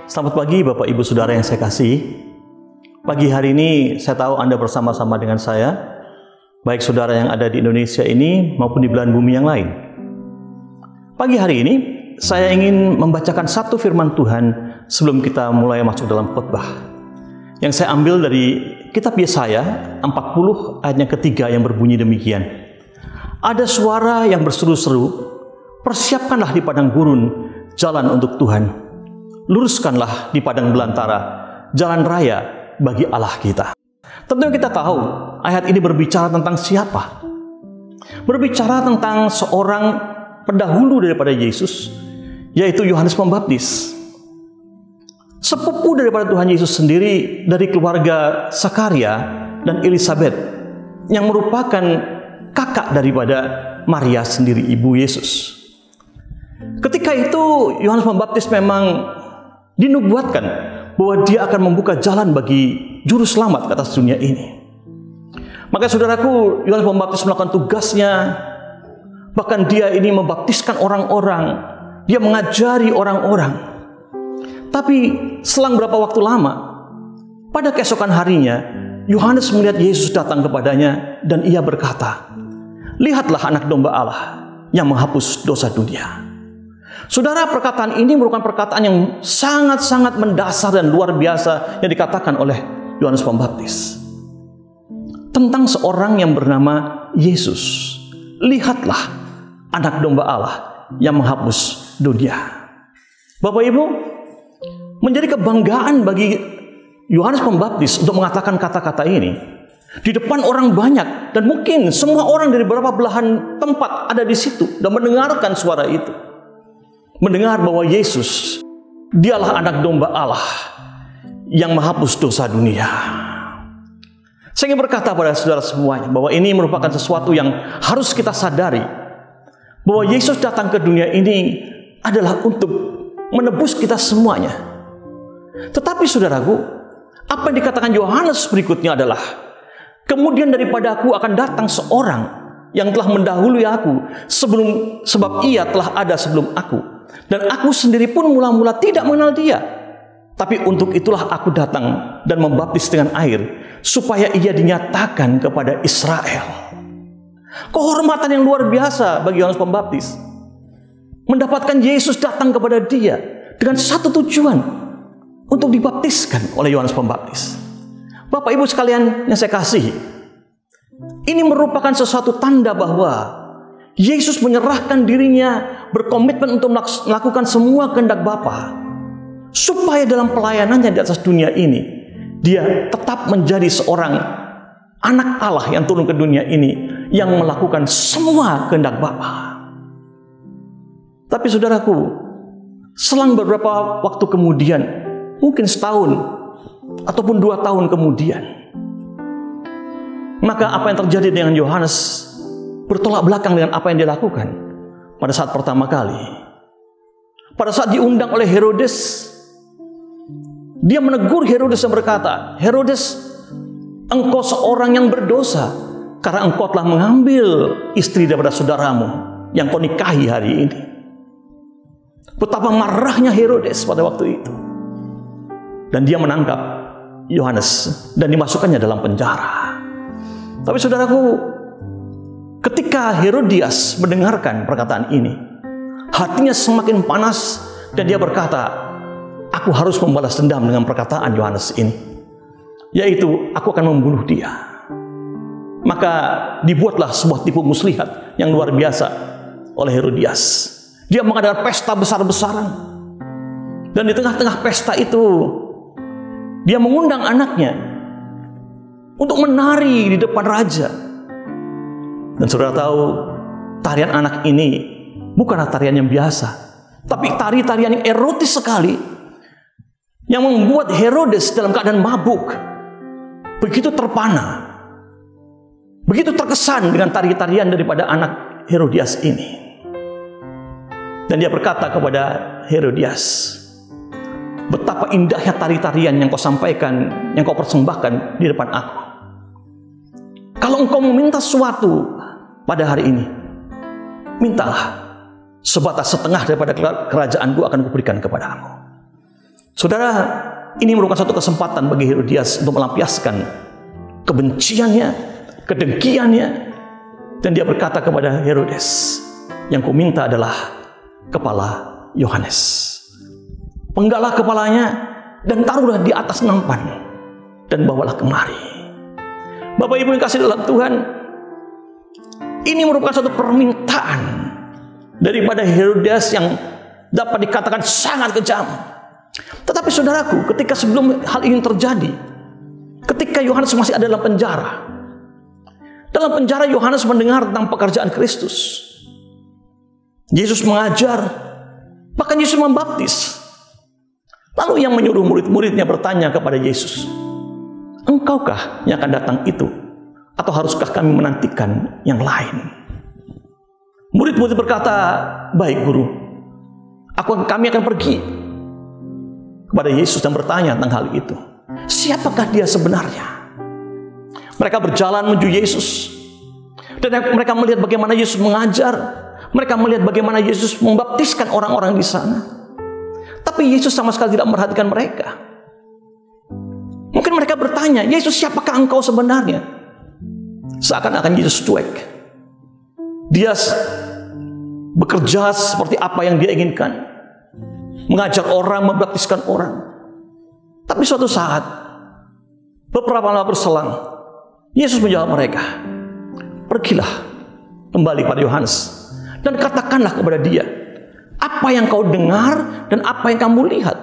Selamat pagi Bapak Ibu Saudara yang saya kasih. Pagi hari ini saya tahu Anda bersama-sama dengan saya, baik saudara yang ada di Indonesia ini maupun di belahan bumi yang lain. Pagi hari ini saya ingin membacakan satu firman Tuhan sebelum kita mulai masuk dalam khotbah, yang saya ambil dari kitab Yesaya 40 ayat yang ketiga yang berbunyi demikian. Ada suara yang berseru-seru, persiapkanlah di padang gurun jalan untuk Tuhan. Luruskanlah di padang belantara jalan raya bagi Allah kita. Tentunya kita tahu ayat ini berbicara tentang siapa? Berbicara tentang seorang pendahulu daripada Yesus, yaitu Yohanes Pembaptis. Sepupu daripada Tuhan Yesus sendiri dari keluarga Sakaria dan Elisabet, yang merupakan kakak daripada Maria sendiri, ibu Yesus. Ketika itu Yohanes Pembaptis memang dinubuatkan bahwa dia akan membuka jalan bagi juru selamat ke atas dunia ini. Maka saudaraku, Yohanes Pembaptis melakukan tugasnya. Bahkan dia ini membaptiskan orang-orang, dia mengajari orang-orang. Tapi selang berapa waktu lama, pada keesokan harinya, Yohanes melihat Yesus datang kepadanya dan ia berkata, "Lihatlah anak domba Allah yang menghapus dosa dunia." Saudara, perkataan ini merupakan perkataan yang sangat-sangat mendasar dan luar biasa yang dikatakan oleh Yohanes Pembaptis tentang seorang yang bernama Yesus. Lihatlah anak domba Allah yang menghapus dunia. Bapak Ibu, menjadi kebanggaan bagi Yohanes Pembaptis untuk mengatakan kata-kata ini di depan orang banyak, dan mungkin semua orang dari beberapa belahan tempat ada di situ dan mendengarkan suara itu. Mendengar bahwa Yesus, dialah anak domba Allah yang menghapus dosa dunia. Saya ingin berkata pada saudara semuanya bahwa ini merupakan sesuatu yang harus kita sadari, bahwa Yesus datang ke dunia ini adalah untuk menebus kita semuanya. Tetapi saudaraku, apa yang dikatakan Yohanes berikutnya adalah, kemudian daripada aku akan datang seorang yang telah mendahului aku, sebab ia telah ada sebelum aku. Dan aku sendiri pun mula-mula tidak mengenal dia. Tapi untuk itulah aku datang dan membaptis dengan air, supaya ia dinyatakan kepada Israel. Kehormatan yang luar biasa bagi Yohanes Pembaptis, mendapatkan Yesus datang kepada dia dengan satu tujuan, untuk dibaptiskan oleh Yohanes Pembaptis. Bapak Ibu sekalian yang saya kasihi, ini merupakan sesuatu tanda bahwa Yesus menyerahkan dirinya, berkomitmen untuk melakukan semua kehendak Bapa, supaya dalam pelayanannya di atas dunia ini, dia tetap menjadi seorang anak Allah yang turun ke dunia ini, yang melakukan semua kehendak Bapa. Tapi saudaraku, selang beberapa waktu kemudian, mungkin setahun ataupun 2 tahun kemudian, maka apa yang terjadi dengan Yohanes bertolak belakang dengan apa yang dia lakukan pada saat pertama kali. Pada saat diundang oleh Herodes, dia menegur Herodes dan berkata, "Herodes, engkau seorang yang berdosa, karena engkau telah mengambil istri daripada saudaramu yang kau nikahi hari ini." Betapa marahnya Herodes pada waktu itu. Dan dia menangkap Yohanes dan dimasukkannya dalam penjara. Tapi saudaraku, ketika Herodias mendengarkan perkataan ini, hatinya semakin panas dan dia berkata, "Aku harus membalas dendam dengan perkataan Yohanes ini, yaitu aku akan membunuh dia." Maka dibuatlah sebuah tipu muslihat yang luar biasa oleh Herodias. Dia mengadakan pesta besar-besaran, dan di tengah-tengah pesta itu dia mengundang anaknya untuk menari di depan raja. Dan saudara tahu, tarian anak ini bukanlah tarian yang biasa, tapi tarian yang erotis sekali, yang membuat Herodes dalam keadaan mabuk begitu terpana, begitu terkesan dengan tari-tarian daripada anak Herodias ini. Dan dia berkata kepada Herodias, "Betapa indahnya tari-tarian yang kau sampaikan, yang kau persembahkan di depan aku. Kalau engkau meminta sesuatu pada hari ini, mintalah. Sebatas setengah daripada kerajaanku akan kuberikan kepadamu." Saudara, ini merupakan satu kesempatan bagi Herodias untuk melampiaskan kebenciannya, kedengkiannya, dan dia berkata kepada Herodes, yang kuminta adalah kepala Yohanes. Penggalah kepalanya dan taruhlah di atas nampan dan bawalah kemari. Bapak Ibu yang kasih dalam Tuhan, ini merupakan satu permintaan daripada Herodes yang dapat dikatakan sangat kejam. Tetapi saudaraku, ketika sebelum hal ini terjadi, ketika Yohanes masih ada dalam penjara Yohanes mendengar tentang pekerjaan Kristus. Yesus mengajar, bahkan Yesus membaptis. Lalu yang menyuruh murid-muridnya bertanya kepada Yesus, engkaukah yang akan datang itu? Atau haruskah kami menantikan yang lain? Murid-murid berkata, baik guru, kami akan pergi kepada Yesus dan bertanya tentang hal itu. Siapakah dia sebenarnya? Mereka berjalan menuju Yesus. Dan mereka melihat bagaimana Yesus mengajar. Mereka melihat bagaimana Yesus membaptiskan orang-orang di sana. Tapi Yesus sama sekali tidak memperhatikan mereka. Mungkin mereka bertanya, Yesus, siapakah engkau sebenarnya? Seakan-akan Yesus cuek. Dia bekerja seperti apa yang dia inginkan. Mengajar orang, membaptiskan orang. Tapi suatu saat, beberapa lama berselang, Yesus menjawab mereka, pergilah kembali pada Yohanes dan katakanlah kepada dia apa yang kau dengar dan apa yang kamu lihat.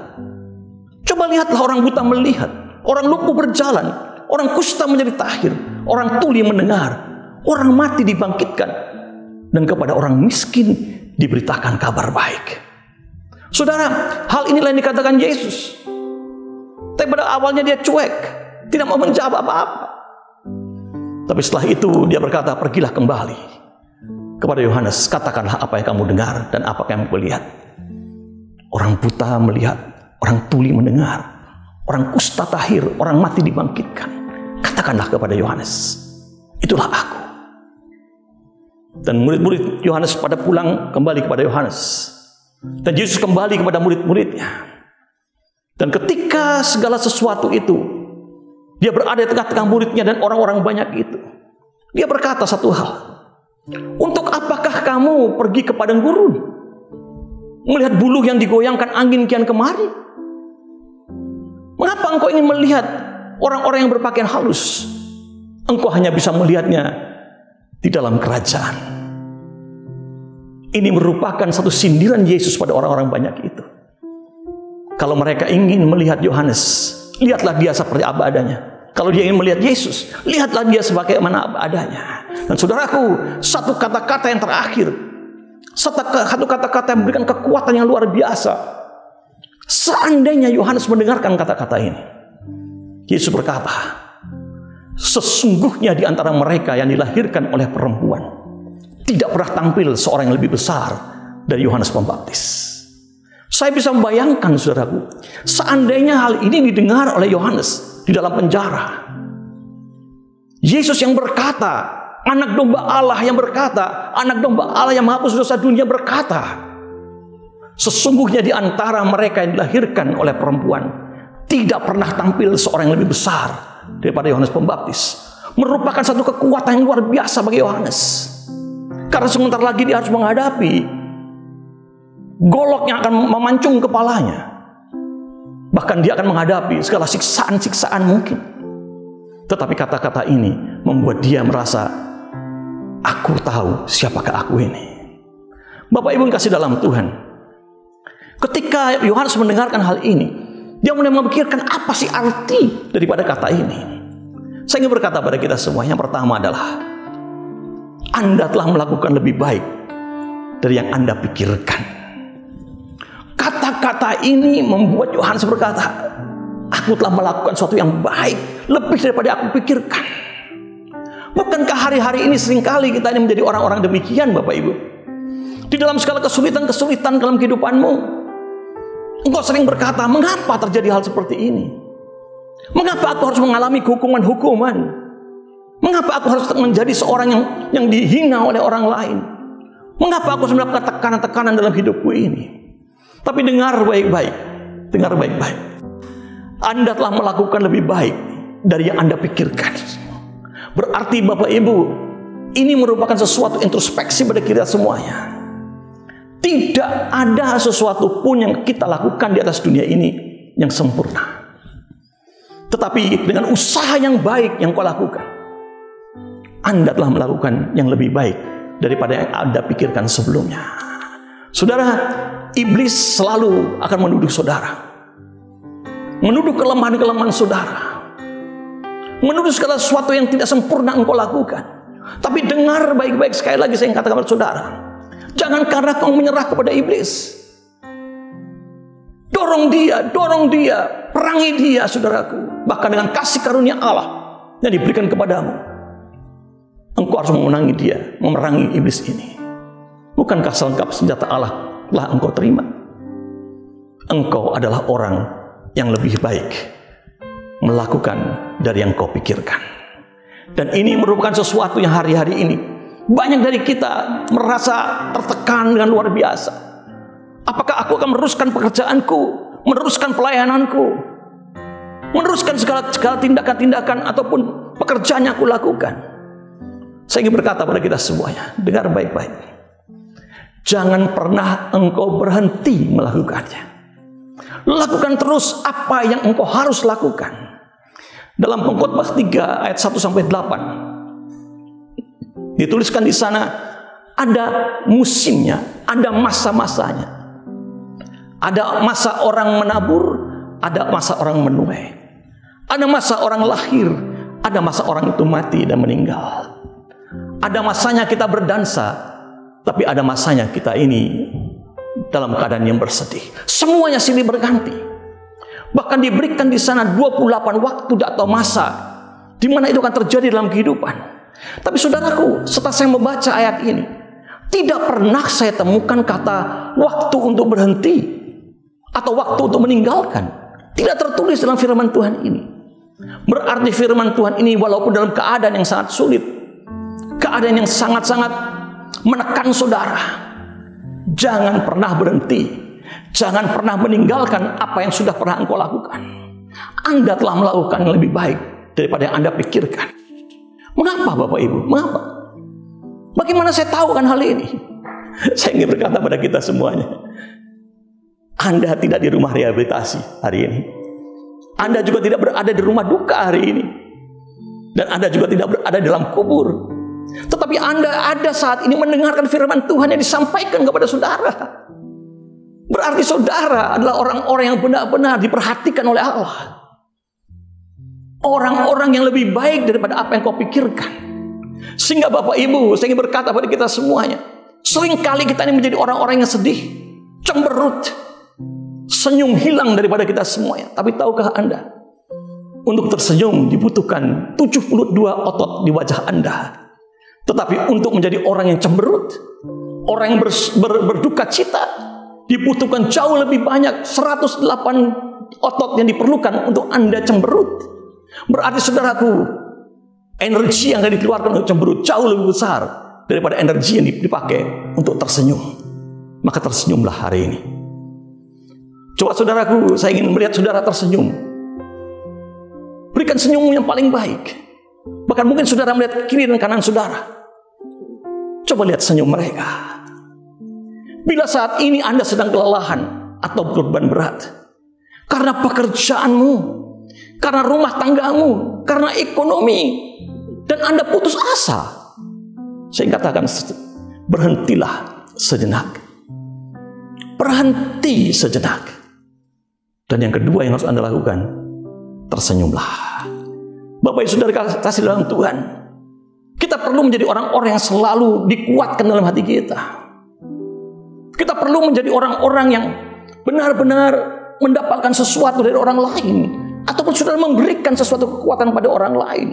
Coba lihatlah, orang buta melihat, orang lumpuh berjalan, orang kusta menjadi tahir, orang tuli mendengar, orang mati dibangkitkan, dan kepada orang miskin diberitakan kabar baik. Saudara, hal inilah yang dikatakan Yesus. Tapi pada awalnya dia cuek, tidak mau menjawab apa-apa. Tapi setelah itu dia berkata, pergilah kembali kepada Yohanes, katakanlah apa yang kamu dengar dan apa yang kamu lihat. Orang buta melihat, orang tuli mendengar, orang kusta tahir, orang mati dibangkitkan. Katakanlah kepada Yohanes, itulah aku. Dan murid-murid Yohanes pada pulang kembali kepada Yohanes. Dan Yesus kembali kepada murid-muridnya. Dan ketika segala sesuatu itu, dia berada di tengah-tengah muridnya dan orang-orang banyak itu, dia berkata satu hal, untuk apakah kamu pergi ke padang gurun, melihat buluh yang digoyangkan angin kian kemari? Mengapa engkau ingin melihat orang-orang yang berpakaian halus? Engkau hanya bisa melihatnya di dalam kerajaan. Ini merupakan satu sindiran Yesus pada orang-orang banyak itu. Kalau mereka ingin melihat Yohanes, lihatlah dia seperti apa adanya. Kalau dia ingin melihat Yesus, lihatlah dia sebagaimana apa adanya. Dan saudaraku, satu kata-kata yang terakhir, satu kata-kata yang memberikan kekuatan yang luar biasa. Seandainya Yohanes mendengarkan kata-kata ini, Yesus berkata, sesungguhnya di antara mereka yang dilahirkan oleh perempuan, tidak pernah tampil seorang yang lebih besar dari Yohanes Pembaptis. Saya bisa membayangkan, saudaraku, seandainya hal ini didengar oleh Yohanes di dalam penjara. Yesus yang berkata, anak domba Allah yang berkata, anak domba Allah yang menghapus dosa dunia berkata, sesungguhnya di antara mereka yang dilahirkan oleh perempuan, tidak pernah tampil seorang yang lebih besar daripada Yohanes Pembaptis. Merupakan satu kekuatan yang luar biasa bagi Yohanes. Karena sebentar lagi dia harus menghadapi golok yang akan memancung kepalanya. Bahkan dia akan menghadapi segala siksaan-siksaan mungkin. Tetapi kata-kata ini membuat dia merasa, aku tahu siapakah aku ini. Bapak Ibu yang kasih dalam Tuhan, ketika Yohanes mendengarkan hal ini, dia mulai memikirkan apa sih arti daripada kata ini. Saya ingin berkata pada kita semua, yang pertama adalah, Anda telah melakukan lebih baik dari yang Anda pikirkan. Kata-kata ini membuat Yohanes berkata, aku telah melakukan sesuatu yang baik, lebih daripada aku pikirkan. Bukankah hari-hari ini seringkali kita ini menjadi orang-orang demikian, Bapak Ibu? Di dalam segala kesulitan-kesulitan dalam kehidupanmu, engkau sering berkata, mengapa terjadi hal seperti ini? Mengapa aku harus mengalami hukuman-hukuman? Mengapa aku harus menjadi seorang yang dihina oleh orang lain? Mengapa aku harus mendapatkan tekanan-tekanan dalam hidupku ini? Tapi dengar baik-baik, dengar baik-baik. Anda telah melakukan lebih baik dari yang Anda pikirkan. Berarti Bapak Ibu, ini merupakan sesuatu introspeksi pada kita semuanya. Tidak ada sesuatu pun yang kita lakukan di atas dunia ini yang sempurna. Tetapi dengan usaha yang baik yang kau lakukan, Anda telah melakukan yang lebih baik daripada yang Anda pikirkan sebelumnya. Saudara, iblis selalu akan menuduh saudara, menuduh kelemahan-kelemahan saudara, menuduh segala sesuatu yang tidak sempurna engkau lakukan. Tapi dengar baik-baik, sekali lagi saya katakan kepada saudara, jangan karena kau menyerah kepada iblis. Dorong dia, perangi dia, saudaraku. Bahkan dengan kasih karunia Allah yang diberikan kepadamu, engkau harus memenangi dia, memerangi iblis ini. Bukankah selengkap senjata Allah telah engkau terima? Engkau adalah orang yang lebih baik melakukan dari yang kau pikirkan. Dan ini merupakan sesuatu yang hari-hari ini banyak dari kita merasa tertekan dengan luar biasa. Apakah aku akan meneruskan pekerjaanku, meneruskan pelayananku, meneruskan segala tindakan-tindakan ataupun pekerjaan yang aku lakukan? Saya ingin berkata pada kita semuanya, dengar baik-baik. Jangan pernah engkau berhenti melakukannya. Lakukan terus apa yang engkau harus lakukan. Dalam Pengkhotbah 3 ayat 1-8 dituliskan di sana, ada musimnya, ada masa-masanya. Ada masa orang menabur, ada masa orang menuai. Ada masa orang lahir, ada masa orang itu mati dan meninggal. Ada masanya kita berdansa, tapi ada masanya kita ini dalam keadaan yang bersedih. Semuanya silih berganti. Bahkan diberikan di sana 28 waktu atau masa di mana itu akan terjadi dalam kehidupan. Tapi saudaraku, setelah saya membaca ayat ini, tidak pernah saya temukan kata waktu untuk berhenti atau waktu untuk meninggalkan. Tidak tertulis dalam firman Tuhan ini. Berarti firman Tuhan ini walaupun dalam keadaan yang sangat sulit, keadaan yang sangat-sangat menekan saudara, jangan pernah berhenti, jangan pernah meninggalkan apa yang sudah pernah engkau lakukan. Anda telah melakukan yang lebih baik daripada yang Anda pikirkan. Mengapa Bapak Ibu? Mengapa? Bagaimana saya tahu kan hal ini? Saya ingin berkata pada kita semuanya, Anda tidak di rumah rehabilitasi hari ini. Anda juga tidak berada di rumah duka hari ini. Dan Anda juga tidak berada dalam kubur. Tetapi Anda ada saat ini mendengarkan firman Tuhan yang disampaikan kepada saudara. Berarti saudara adalah orang-orang yang benar-benar diperhatikan oleh Allah. Orang-orang yang lebih baik daripada apa yang kau pikirkan. Sehingga Bapak Ibu, saya ingin berkata pada kita semuanya, seringkali kita ini menjadi orang-orang yang sedih, cemberut, senyum hilang daripada kita semuanya. Tapi tahukah Anda, untuk tersenyum dibutuhkan 72 otot di wajah Anda. Tetapi untuk menjadi orang yang cemberut, orang yang berduka cita, dibutuhkan jauh lebih banyak, 108 otot yang diperlukan untuk Anda cemberut. Berarti saudaraku, energi yang dikeluarkan untuk cemberut jauh lebih besar daripada energi yang dipakai untuk tersenyum. Maka tersenyumlah hari ini. Coba saudaraku, saya ingin melihat saudara tersenyum. Berikan senyum yang paling baik. Bahkan mungkin saudara melihat kiri dan kanan saudara. Coba lihat senyum mereka. Bila saat ini Anda sedang kelelahan atau beban berat, karena pekerjaanmu, karena rumah tanggamu, karena ekonomi, dan Anda putus asa, saya katakan berhentilah sejenak. Berhenti sejenak. Dan yang kedua yang harus Anda lakukan, tersenyumlah. Bapak Ibu Saudara kasih dalam Tuhan, kita perlu menjadi orang-orang yang selalu dikuatkan dalam hati kita. Kita perlu menjadi orang-orang yang benar-benar mendapatkan sesuatu dari orang lain, ataupun sudah memberikan sesuatu kekuatan pada orang lain.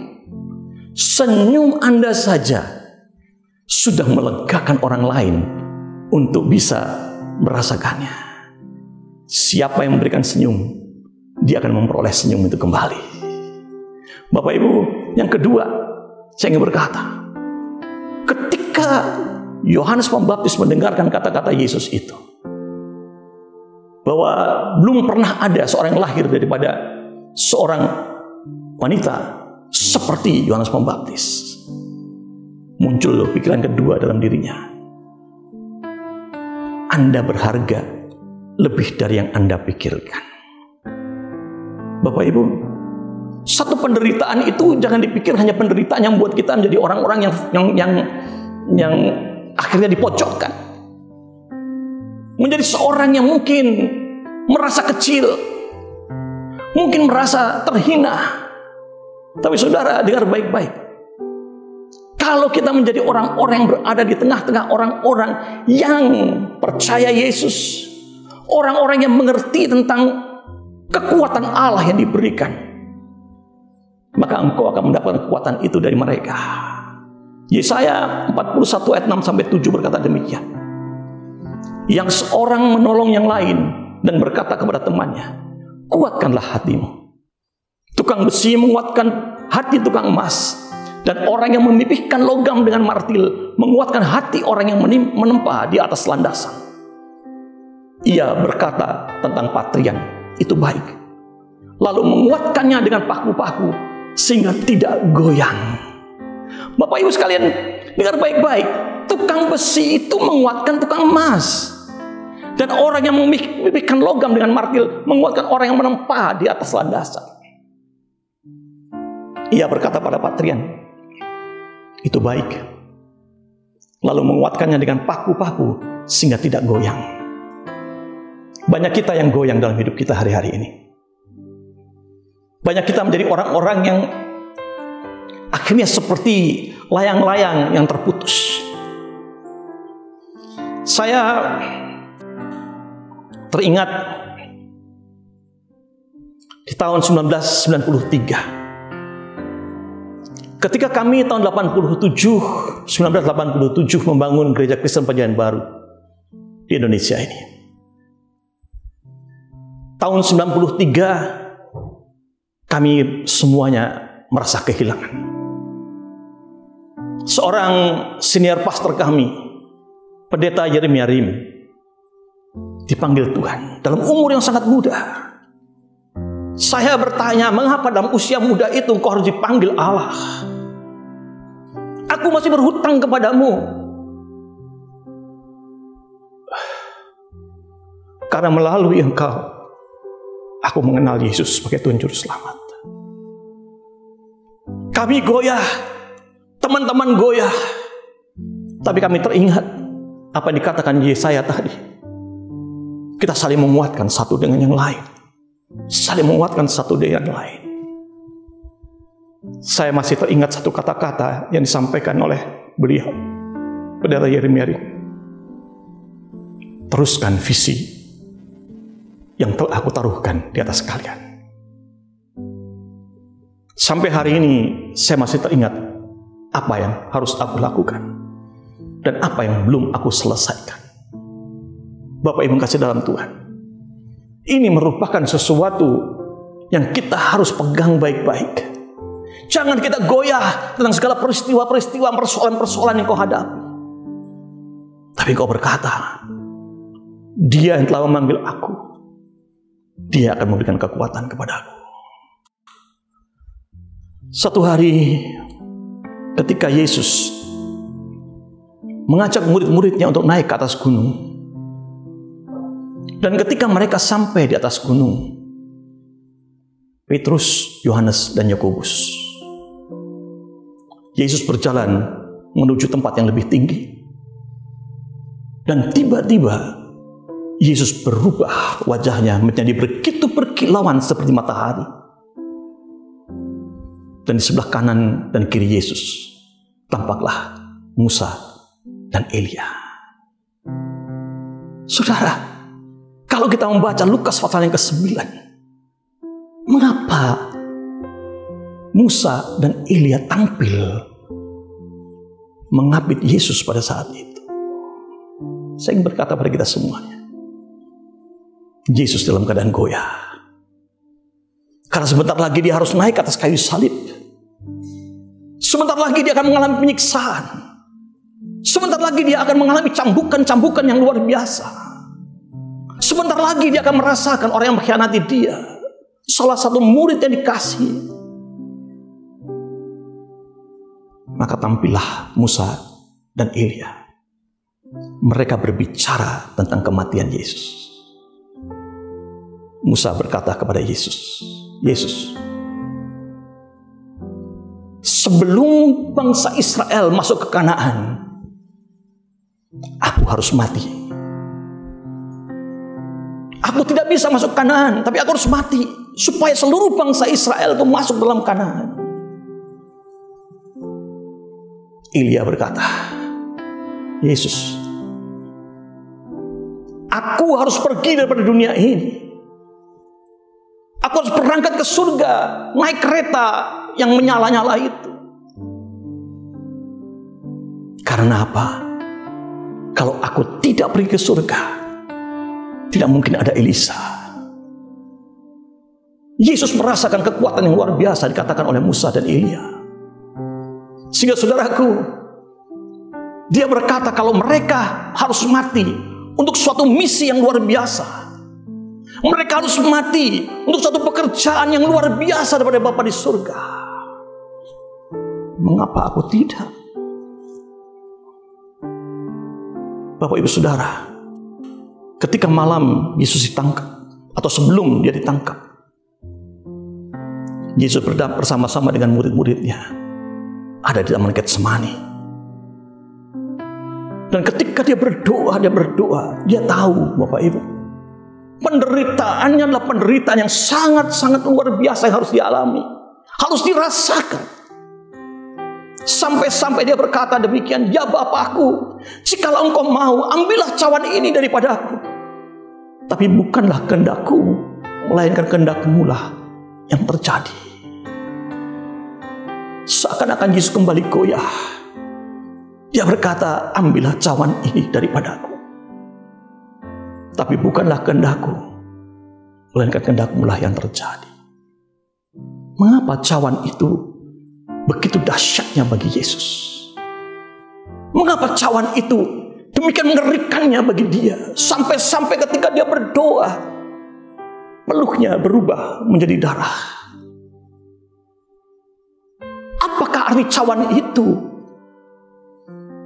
Senyum Anda saja sudah melegakan orang lain untuk bisa merasakannya. Siapa yang memberikan senyum, dia akan memperoleh senyum itu kembali. Bapak Ibu, yang kedua, saya ingin berkata, ketika Yohanes Pembaptis mendengarkan kata-kata Yesus itu, bahwa belum pernah ada seorang yang lahir daripada seorang wanita seperti Yohanes Pembaptis. Muncul pikiran kedua dalam dirinya. Anda berharga lebih dari yang Anda pikirkan. Bapak Ibu, satu penderitaan itu jangan dipikir hanya penderitaan yang membuat kita menjadi orang-orang yang akhirnya dipojokkan. Menjadi seorang yang mungkin merasa kecil, mungkin merasa terhina. Tapi saudara, dengar baik-baik. Kalau kita menjadi orang-orang yang berada di tengah-tengah orang-orang yang percaya Yesus, orang-orang yang mengerti tentang kekuatan Allah yang diberikan, maka engkau akan mendapatkan kekuatan itu dari mereka. Yesaya 41 ayat 6-7 berkata demikian. Yang seorang menolong yang lain dan berkata kepada temannya, kuatkanlah hatimu. Tukang besi menguatkan hati tukang emas, dan orang yang memipihkan logam dengan martil menguatkan hati orang yang menempa di atas landasan. Ia berkata tentang patrian, itu baik, lalu menguatkannya dengan paku-paku sehingga tidak goyang. Bapak Ibu sekalian, dengar baik-baik. Tukang besi itu menguatkan tukang emas, dan orang yang memipihkan logam dengan martil menguatkan orang yang menempa di atas landasan. Ia berkata pada patrian, itu baik, lalu menguatkannya dengan paku-paku sehingga tidak goyang. Banyak kita yang goyang dalam hidup kita hari-hari ini. Banyak kita menjadi orang-orang yang akhirnya seperti layang-layang yang terputus. Saya teringat di tahun 1993. Ketika kami tahun 1987 membangun Gereja Kristen Perjanjian Baru di Indonesia ini. Tahun 93 kami semuanya merasa kehilangan. Seorang senior pastor kami, Pendeta Yeremia Rim, dipanggil Tuhan dalam umur yang sangat muda. Saya bertanya, mengapa dalam usia muda itu engkau harus dipanggil Allah? Aku masih berhutang kepadamu. Karena melalui engkau, aku mengenal Yesus sebagai Tuhan Juru Selamat. Kami goyah, teman-teman goyah. Tapi kami teringat apa yang dikatakan Yesaya tadi. Kita saling menguatkan satu dengan yang lain. Saling menguatkan satu dengan yang lain. Saya masih teringat satu kata-kata yang disampaikan oleh beliau, Pendeta Yeremia Rim. Teruskan visi yang telah aku taruhkan di atas kalian. Sampai hari ini saya masih teringat apa yang harus aku lakukan dan apa yang belum aku selesaikan. Bapak Ibu kasih dalam Tuhan, ini merupakan sesuatu yang kita harus pegang baik-baik. Jangan kita goyah tentang segala peristiwa-peristiwa, persoalan-persoalan yang kau hadapi. Tapi kau berkata, Dia yang telah memanggil aku, Dia akan memberikan kekuatan kepada aku. Satu hari ketika Yesus mengajak murid-muridnya untuk naik ke atas gunung, dan ketika mereka sampai di atas gunung, Petrus, Yohanes, dan Yakobus, Yesus berjalan menuju tempat yang lebih tinggi. Dan tiba-tiba Yesus berubah wajahnya menjadi begitu berkilauan seperti matahari. Dan di sebelah kanan dan kiri Yesus tampaklah Musa dan Elia. Saudara, kalau kita membaca Lukas pasal yang ke-9, mengapa Musa dan Elia tampil mengabit Yesus pada saat itu? Saya ingin berkata pada kita semuanya, Yesus dalam keadaan goyah. Karena sebentar lagi dia harus naik ke atas kayu salib. Sebentar lagi dia akan mengalami penyiksaan. Sebentar lagi dia akan mengalami cambukan-cambukan yang luar biasa. Sebentar lagi dia akan merasakan orang yang mengkhianati dia. Salah satu murid yang dikasih. Maka tampillah Musa dan Elia. Mereka berbicara tentang kematian Yesus. Musa berkata kepada Yesus, Yesus, sebelum bangsa Israel masuk ke Kanaan, aku harus mati. Aku tidak bisa masuk Kanaan, tapi aku harus mati supaya seluruh bangsa Israel itu masuk dalam Kanaan. Elia berkata, Yesus, aku harus pergi daripada dunia ini. Aku harus berangkat ke surga, naik kereta yang menyala-nyala itu. Karena apa? Kalau aku tidak pergi ke surga, tidak mungkin ada Elisa. Yesus merasakan kekuatan yang luar biasa dikatakan oleh Musa dan Elia. Sehingga saudaraku, dia berkata kalau mereka harus mati untuk suatu misi yang luar biasa. Mereka harus mati untuk satu pekerjaan yang luar biasa daripada Bapa di surga. Mengapa aku tidak? Bapak Ibu Saudara, ketika malam Yesus ditangkap, atau sebelum dia ditangkap, Yesus bersama-sama dengan murid-muridnya ada di Taman Getsemani. Dan ketika dia berdoa, dia tahu, Bapak Ibu, penderitaannya adalah penderitaan yang sangat-sangat luar biasa yang harus dialami, harus dirasakan. Sampai-sampai dia berkata demikian, ya Bapakku, jikalau engkau mau, ambillah cawan ini daripada aku. Tapi bukanlah kehendakku, melainkan kehendak-Mu lah yang terjadi. Seakan-akan Yesus kembali goyah. Dia berkata, ambillah cawan ini daripadaku. Tapi bukanlah kehendakku, melainkan kehendak-Mu lah yang terjadi. Mengapa cawan itu begitu dahsyatnya bagi Yesus? Mengapa cawan itu demikian mengerikannya bagi dia? Sampai-sampai ketika dia berdoa, peluhnya berubah menjadi darah. Apakah arti cawan itu?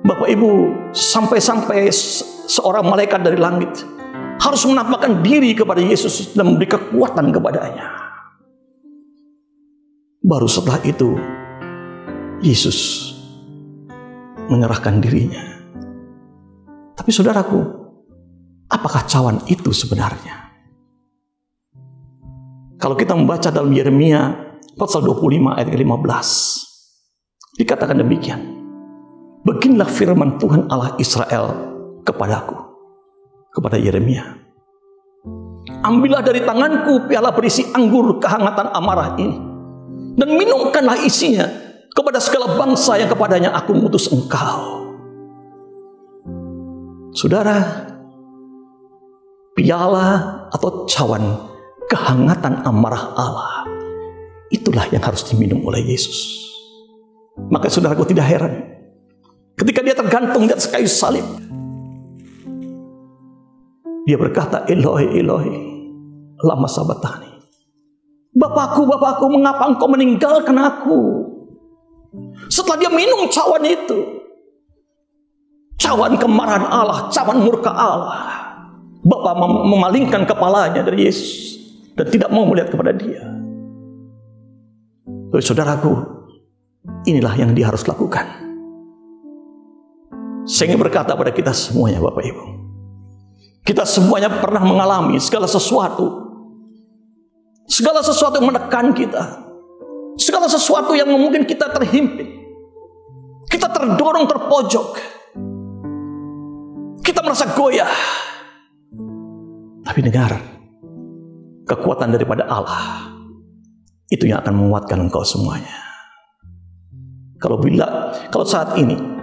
Bapak Ibu, sampai-sampai seorang malaikat dari langit harus menampakkan diri kepada Yesus dan memberi kekuatan kepadanya. Baru setelah itu Yesus menyerahkan dirinya. Tapi saudaraku, apakah cawan itu sebenarnya? Kalau kita membaca dalam Yeremia pasal 25 ayat 15, dikatakan demikian. Beginilah firman Tuhan Allah Israel kepadaku, kepada Yeremia. Ambillah dari tanganku piala berisi anggur kehangatan amarah ini, dan minumkanlah isinya kepada segala bangsa yang kepadanya aku mengutus engkau. Saudara, piala atau cawan kehangatan amarah Allah, itulah yang harus diminum oleh Yesus. Maka saudaraku tidak heran ketika dia tergantung di atas kayu salib, dia berkata, Eloi, Eloi, lama sabachthani. Bapakku, Bapakku, mengapa engkau meninggalkan aku? Setelah dia minum cawan itu, cawan kemarahan Allah, cawan murka Allah, Bapa memalingkan kepalanya dari Yesus dan tidak mau melihat kepada dia. Tapi saudaraku, inilah yang dia harus lakukan. Saya ingin berkata pada kita semuanya, Bapak Ibu, kita semuanya pernah mengalami segala sesuatu yang menekan kita, segala sesuatu yang mungkin kita terhimpit, kita terdorong terpojok, kita merasa goyah. Tapi dengar, kekuatan daripada Allah itu yang akan menguatkan engkau semuanya. Kalau saat ini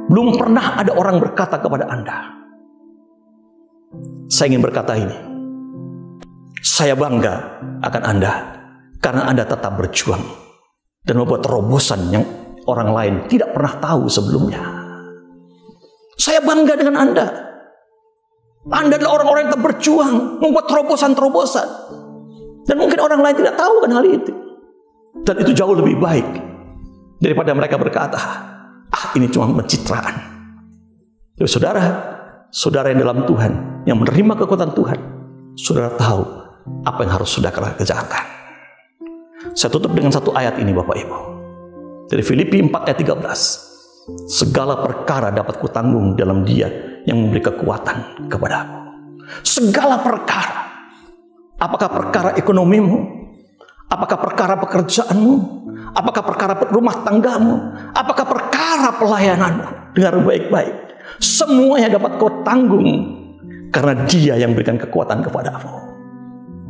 belum pernah ada orang berkata kepada Anda, saya ingin berkata ini, saya bangga akan Anda karena Anda tetap berjuang dan membuat terobosan yang orang lain tidak pernah tahu sebelumnya. Saya bangga dengan Anda Anda adalah orang-orang yang berjuang, membuat terobosan-terobosan. Dan mungkin orang lain tidak tahu kan hal itu. Dan itu jauh lebih baik daripada mereka berkata, ini cuma pencitraan. Jadi saudara yang dalam Tuhan, yang menerima kekuatan Tuhan, saudara tahu apa yang harus saudara kerjakan. Saya tutup dengan satu ayat ini Bapak Ibu. Dari Filipi 4 ayat 13. Segala perkara dapat kutanggung dalam Dia yang memberi kekuatan kepadaku. Segala perkara. Apakah perkara ekonomimu? Apakah perkara pekerjaanmu? Apakah perkara rumah tanggamu? Apakah perkara pelayananmu? Dengar baik-baik. Semuanya dapat kau tanggung karena Dia yang berikan kekuatan kepadamu.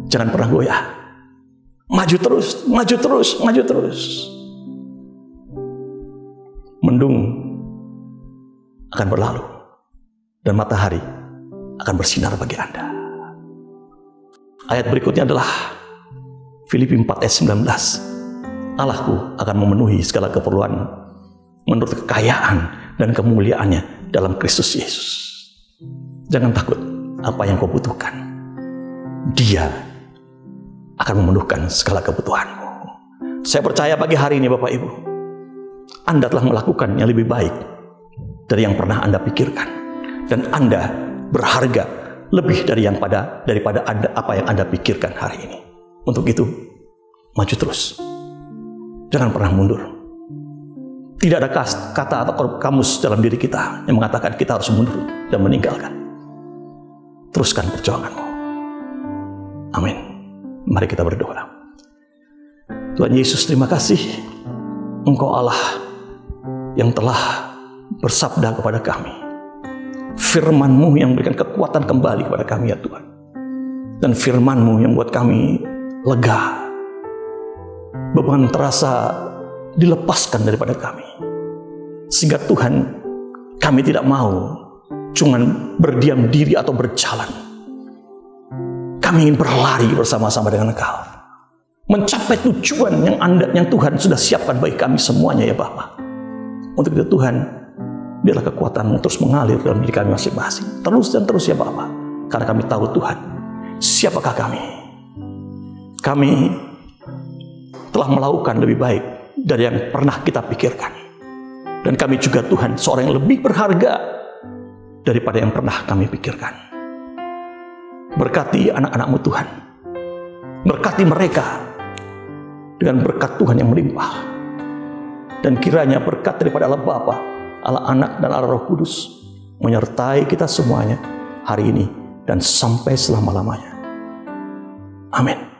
Jangan pernah goyah. Maju terus, maju terus, maju terus. Mendung akan berlalu dan matahari akan bersinar bagi Anda. Ayat berikutnya adalah Filipi 4 ayat 19. Allahku akan memenuhi segala keperluan menurut kekayaan dan kemuliaannya dalam Kristus Yesus. Jangan takut apa yang kau butuhkan. Dia akan memenuhkan segala kebutuhanmu. Saya percaya pagi hari ini Bapak Ibu, Anda telah melakukan yang lebih baik dari yang pernah Anda pikirkan. Dan Anda berharga lebih dari daripada apa yang Anda pikirkan hari ini. Untuk itu, maju terus. Jangan pernah mundur. Tidak ada kata atau kamus dalam diri kita yang mengatakan kita harus mundur dan meninggalkan. Teruskan perjuanganmu. Amin. Mari kita berdoa. Tuhan Yesus, terima kasih. Engkau Allah yang telah bersabda kepada kami. Firman-Mu yang memberikan kekuatan kembali kepada kami ya Tuhan. Dan firman-Mu yang membuat kami lega. Beban terasa dilepaskan daripada kami. Sehingga Tuhan, kami tidak mau cuman berdiam diri atau berjalan. Kami ingin berlari bersama-sama dengan Engkau. Mencapai tujuan yang Tuhan sudah siapkan bagi kami semuanya ya Bapa. Untuk itu Tuhan, biarlah kekuatan-Mu terus mengalir dalam diri kami masing-masing. Terus dan terus ya Bapa. Karena kami tahu Tuhan, siapakah kami? Kami telah melakukan lebih baik dari yang pernah kita pikirkan. Dan kami juga Tuhan, seorang yang lebih berharga daripada yang pernah kami pikirkan. Berkati anak-anak-Mu Tuhan. Berkati mereka dengan berkat Tuhan yang melimpah. Dan kiranya berkat daripada Allah Bapa, Allah Anak, dan Allah Roh Kudus menyertai kita semuanya hari ini dan sampai selama-lamanya. Amin.